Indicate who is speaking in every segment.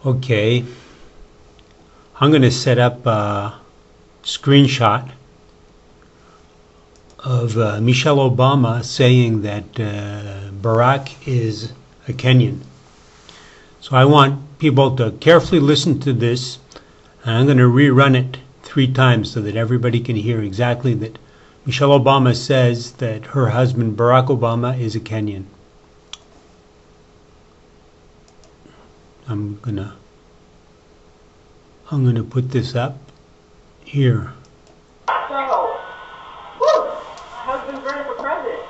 Speaker 1: Okay, I'm going to set up a screenshot of Michelle Obama saying that Barack is a Kenyan. So I want people to carefully listen to this, and I'm going to rerun it 3 times so that everybody can hear exactly that Michelle Obama says that her husband Barack Obama is a Kenyan. I'm gonna put this up here.
Speaker 2: So, whew, husband's running for president.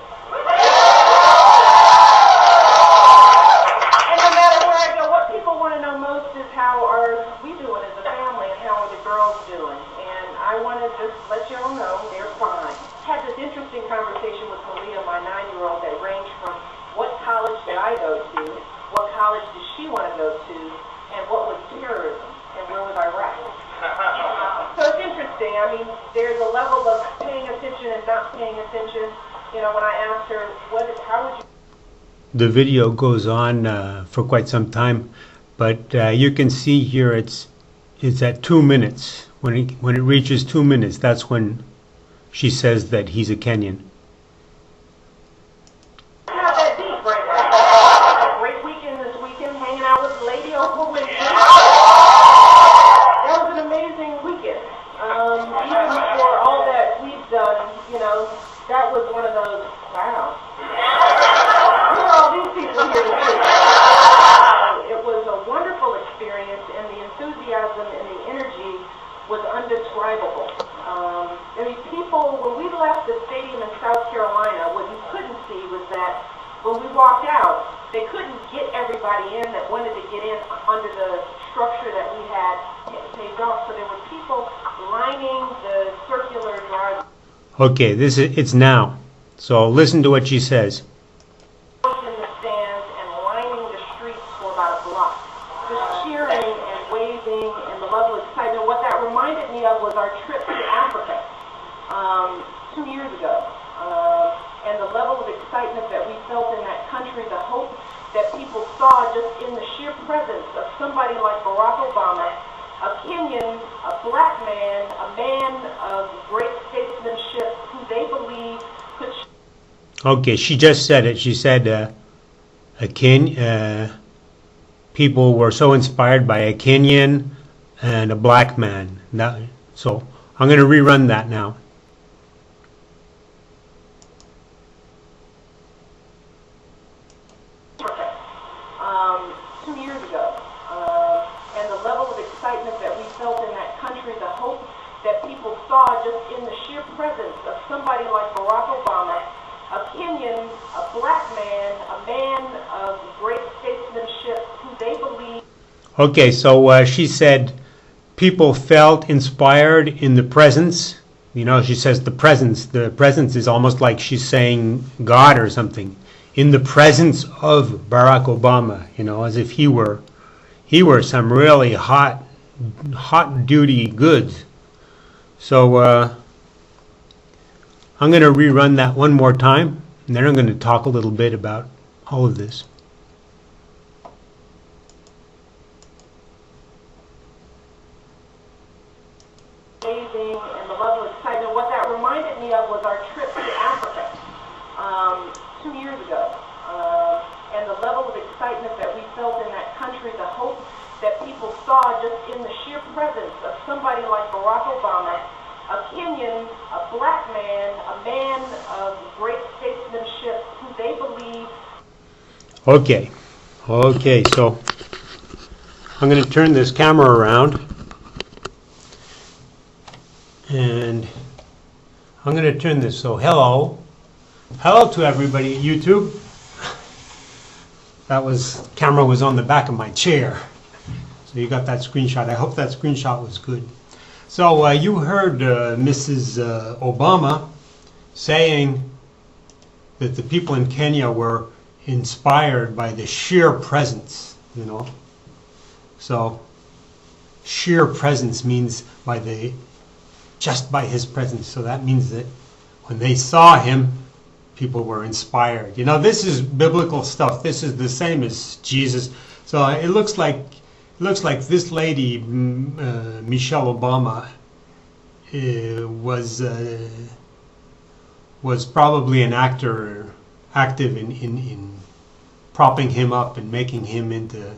Speaker 2: And no matter where I go, what people want to know most is how are we doing as a family and how are the girls doing. And I want to just let you all know they're fine. Had this interesting conversation with Malia, my 9-year-old, that ranged from what college did I go to, what college did she want to go to, and what was terrorism, and where was Iraq. So it's interesting. I mean, there's a level of paying attention and not paying attention. You know, when I asked her, how would you...
Speaker 1: The video goes on for quite some time, but you can see here it's at 2 minutes. When it reaches 2 minutes, that's when she says that he's a Kenyan.
Speaker 2: Not that deep, right? A great weekend this weekend, hanging out with Lady Oprah Winfrey. That was an amazing weekend. Even for all that we've done, you know, that was one of those, wow. Who are all these people here to see? It was a wonderful experience, and the enthusiasm and the energy was undescribable. I mean, people, when we left the stadium in South Carolina, what you couldn't see was that when we walked out, they couldn't get everybody in that wanted to get in under the structure that we had paved off. So there were people lining the circular drive.
Speaker 1: Okay, it's now. So listen to what she says.
Speaker 2: In the stands and lining the streets for about a block, just cheering and waving and the level of excitement. What that reminded me of was our trip to Africa 2 years ago, and the level of excitement that we felt in that country, the hope that people saw just in the sheer presence of somebody like Barack Obama, a Kenyan, a black man, a man of great statesmanship who they believe could...
Speaker 1: Okay, she just said it. She said people were so inspired by a Kenyan and a black man. So I'm going to rerun that now.
Speaker 2: 2 years ago, and the level of excitement that we felt in that country, the hope that people saw just in the sheer presence of somebody like Barack Obama, a Kenyan, a black man, a man of great statesmanship who they believe...
Speaker 1: Okay, so she said people felt inspired in the presence. You know, she says the presence. The presence is almost like she's saying God or something. In the presence of Barack Obama, you know, as if he were some really hot duty goods. So I'm going to rerun that one more time, and then I'm going to talk a little bit about all of this.
Speaker 2: Amazing, and the level of excitement. What that reminded me of was our trip to Africa 2 years ago, and the level of excitement that we felt in that country, the hope that people saw just in the sheer presence of somebody like Barack Obama, man of great statesmanship who they believe.
Speaker 1: Okay, so I'm going to turn this camera around and I'm going to turn this. So hello to everybody at YouTube. Camera was on the back of my chair, so you got that screenshot. I hope that screenshot was good. So you heard Mrs. Obama saying that the people in Kenya were inspired by the sheer presence, So sheer presence means just by his presence. So that means that when they saw him, people were inspired. This is biblical stuff. This is the same as Jesus. So it looks like this lady, Michelle Obama, was probably an actor, active in propping him up and making him into.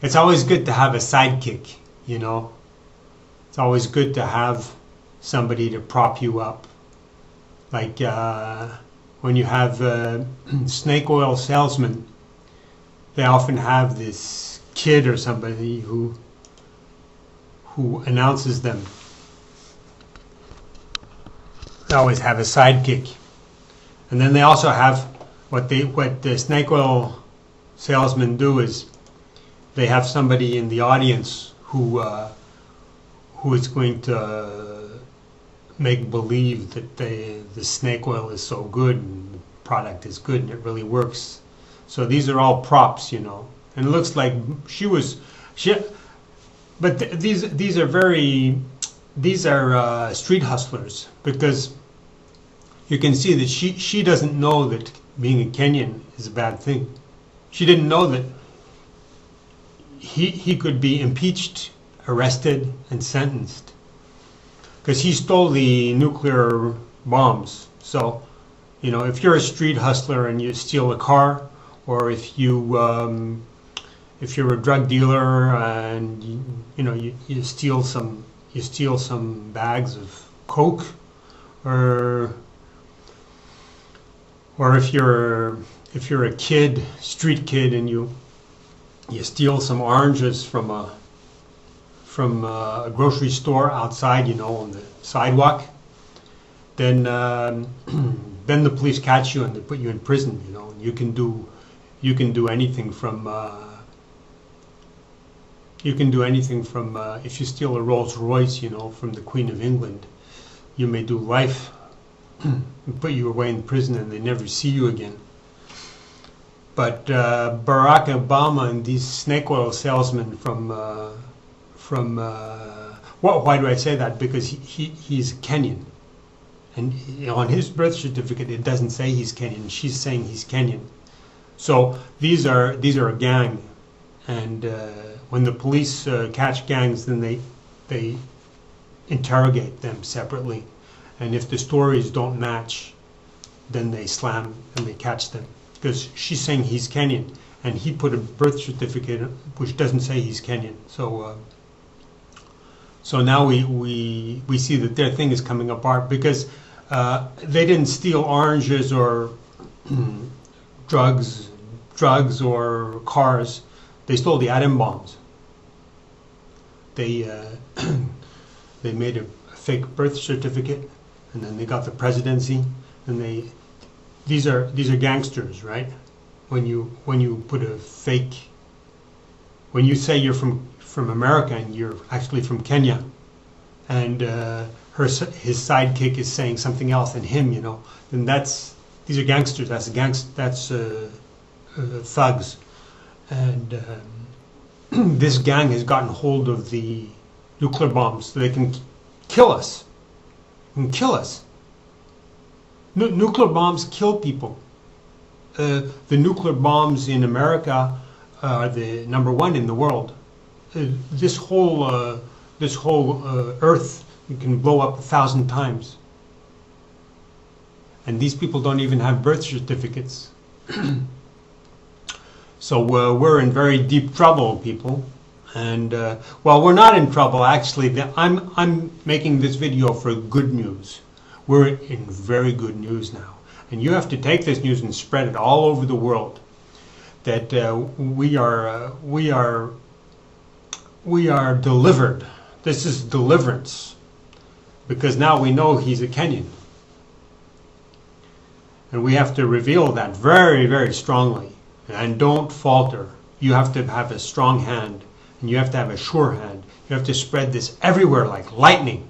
Speaker 1: It's always good to have a sidekick, It's always good to have somebody to prop you up. Like when you have snake oil salesmen, they often have this kid or somebody who announces them. They always have a sidekick, and then they also have what the snake oil salesmen do is they have somebody in the audience who is going to make believe that the snake oil is so good and the product is good and it really works. So these are all props, and it looks like but these are street hustlers, because you can see that she doesn't know that being a Kenyan is a bad thing. She didn't know that he could be impeached, arrested, and sentenced, because he stole the nuclear bombs. So, if you're a street hustler and you steal a car, or if you're a drug dealer and you steal some bags of coke, or if you're a street kid, and you steal some oranges from a grocery store outside, on the sidewalk, then the police catch you and they put you in prison. You can do anything from if you steal a Rolls Royce, from the Queen of England, you may do life, and put you away in prison, and they never see you again. But Barack Obama and these snake oil salesmen why do I say that? Because he's Kenyan, and on his birth certificate it doesn't say he's Kenyan. She's saying he's Kenyan. So these are a gang, and when the police catch gangs, then they interrogate them separately, and if the stories don't match, then they slam and they catch them, because she's saying he's Kenyan, and he put a birth certificate which doesn't say he's Kenyan. So now we see that their thing is coming apart, because they didn't steal oranges or drugs or cars. They stole the atom bombs. They made a fake birth certificate, and then they got the presidency, and these are gangsters, right? When you put a fake, when you say you're from America and you're actually from Kenya, and his sidekick is saying something else than him, then these are gangsters. That's thugs, and this gang has gotten hold of the nuclear bombs, so they can kill us. Nuclear bombs kill people. The nuclear bombs in America are the number one in the world. This whole Earth can blow up 1,000 times, and these people don't even have birth certificates. So we're in very deep trouble, people. And well, we're not in trouble actually. I'm making this video for good news. We're in very good news now. And you have to take this news and spread it all over the world. That we are delivered. This is deliverance. Because now we know he's a Kenyan. And we have to reveal that very, very strongly. And don't falter. You have to have a strong hand. And you have to have a sure hand. You have to spread this everywhere like lightning.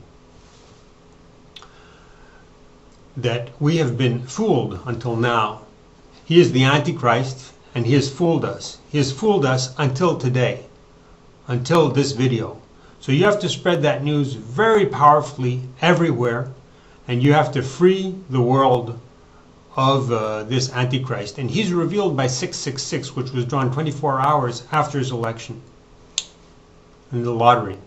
Speaker 1: That we have been fooled until now. He is the Antichrist, and he has fooled us. He has fooled us until today, until this video. So you have to spread that news very powerfully everywhere, and you have to free the world of this Antichrist. And he's revealed by 666, which was drawn 24 hours after his election in the lottery.